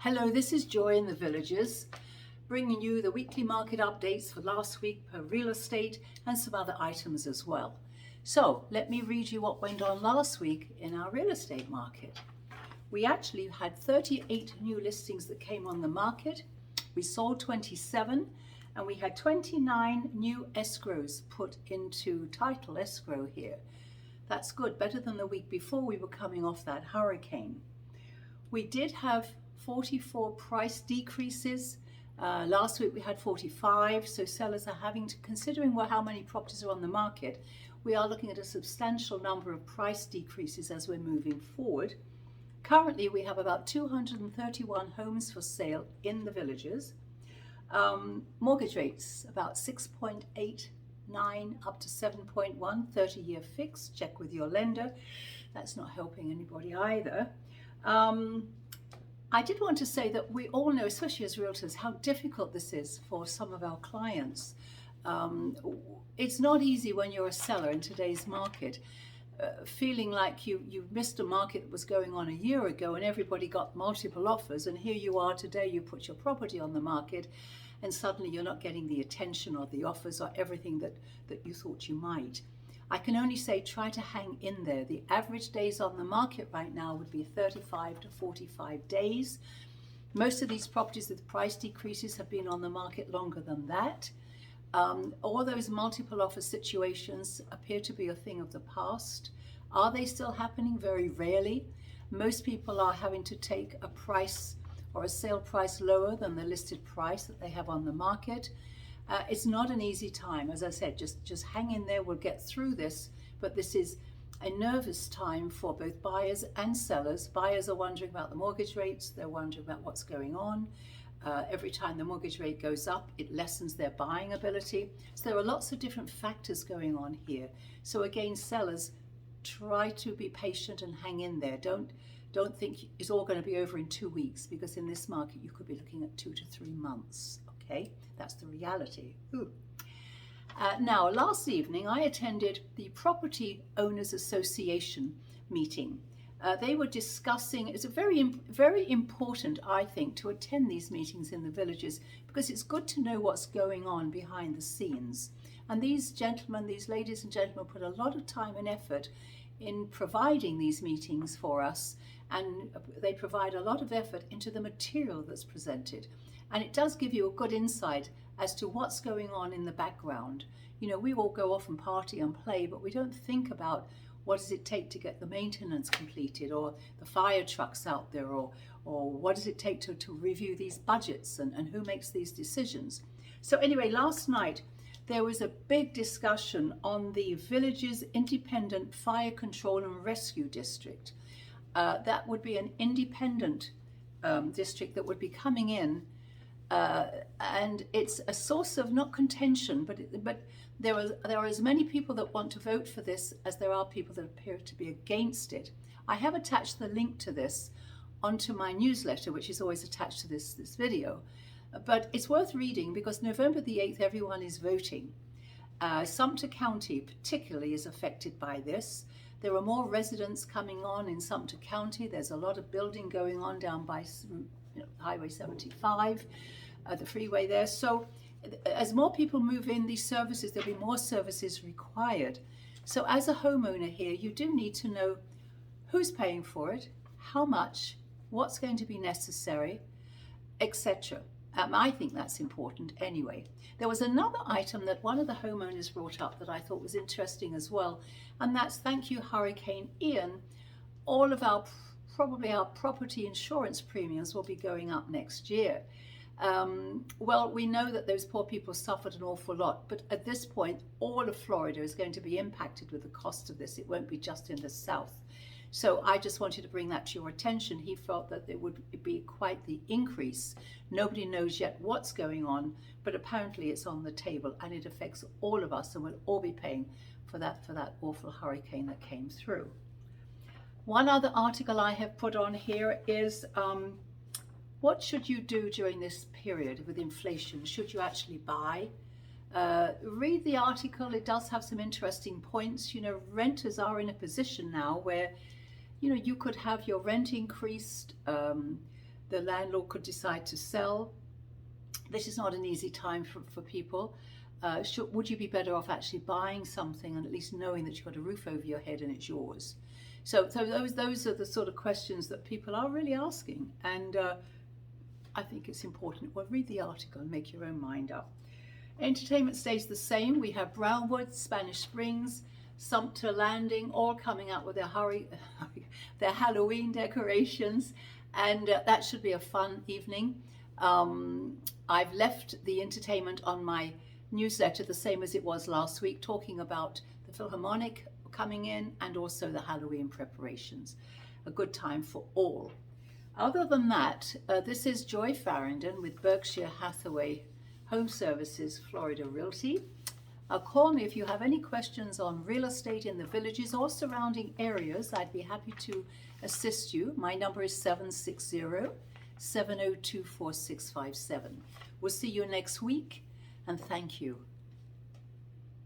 Hello, this is Joy in the Villages, bringing you the weekly market updates for last week per real estate and some other items as well. So let me read you what went on last week in our real estate market. We actually had 38 new listings that came on the market. We sold 27 and we had 29 new escrows put into title escrow here. That's good, better than the week before. We were coming off that hurricane. We did have 44 price decreases. Last week we had 45, so sellers are having to, considering how many properties are on the market, we are looking at a substantial number of price decreases as we're moving forward. Currently we have about 231 homes for sale in the villages. Mortgage rates about 6.89 up to 7.1, 30-year fixed. Check with your lender. That's not helping anybody either. I did want to say that we all know, especially as realtors, how difficult this is for some of our clients. It's not easy when you're a seller in today's market, feeling like you've missed a market that was going on a year ago and everybody got multiple offers, and here you are today, you put your property on the market and suddenly you're not getting the attention or the offers or everything that you thought you might. I can only say try to hang in there. The average days on the market right now would be 35 to 45 days. Most of these properties with price decreases have been on the market longer than that. All those multiple offer situations appear to be a thing of the past. Are they still happening? Very rarely. Most people are having to take a price or a sale price lower than the listed price that they have on the market. It's not an easy time. As I said, just hang in there, we'll get through this, but this is a nervous time for both buyers and sellers. Buyers are wondering about the mortgage rates, they're wondering about what's going on. Every time the mortgage rate goes up, it lessens their buying ability. So there are lots of different factors going on here. So again, sellers, try to be patient and hang in there. Don't think it's all going to be over in 2 weeks, because in this market you could be looking at 2 to 3 months. Okay, that's the reality. Now, last evening I attended the Property Owners Association meeting. They were discussing, it's very important, I think, to attend these meetings in the villages, because it's good to know what's going on behind the scenes. And these ladies and gentlemen put a lot of time and effort in providing these meetings for us, and they provide a lot of effort into the material that's presented. And it does give you a good insight as to what's going on in the background. You know, we all go off and party and play, but we don't think about what does it take to get the maintenance completed, or the fire trucks out there, or what does it take to review these budgets, and who makes these decisions. So anyway, last night there was a big discussion on the village's independent fire control and rescue district. That would be an independent district that would be coming in. And it's a source of not contention, but there are as many people that want to vote for this as there are people that appear to be against it. I have attached the link to this onto my newsletter, which is always attached to this video. But it's worth reading, because November the 8th, everyone is voting. Sumter County particularly is affected by this. There are more residents coming on in Sumter County. There's a lot of building going on down by Highway 75, the freeway there. So as more people move in, these services, there'll be more services required. So as a homeowner here, you do need to know who's paying for it, how much, what's going to be necessary, etc. I think that's important anyway. There was another item that one of the homeowners brought up that I thought was interesting as well, and that's, thank you Hurricane Ian, all of probably our property insurance premiums will be going up next year. Well, we know that those poor people suffered an awful lot, but at this point, all of Florida is going to be impacted with the cost of this. It won't be just in the south. So I just wanted to bring that to your attention. He felt that there would be quite the increase. Nobody knows yet what's going on, but apparently it's on the table and it affects all of us, and we'll all be paying for that awful hurricane that came through. One other article I have put on here is what should you do during this period with inflation? Should you actually buy? Read the article. It does have some interesting points. You know, renters are in a position now where, you know, you could have your rent increased The landlord could decide to sell. This is not an easy time for people. Would you be better off actually buying something and at least knowing that you've got a roof over your head and it's yours? So those are the sort of questions that people are really asking, and I think it's important. Well, read the article and make your own mind up. Entertainment stays the same. We have Brownwood, Spanish Springs, Sumter Landing, all coming out with their Halloween decorations, and that should be a fun evening. I've left the entertainment on my newsletter the same as it was last week, talking about the Philharmonic coming in and also the Halloween preparations. A good time for all. Other than that, this is Joy Farrington with Berkshire Hathaway Home Services Florida Realty. Call me if you have any questions on real estate in the villages or surrounding areas. I'd be happy to assist you. My number is 760-702-4657. We'll see you next week, and thank you.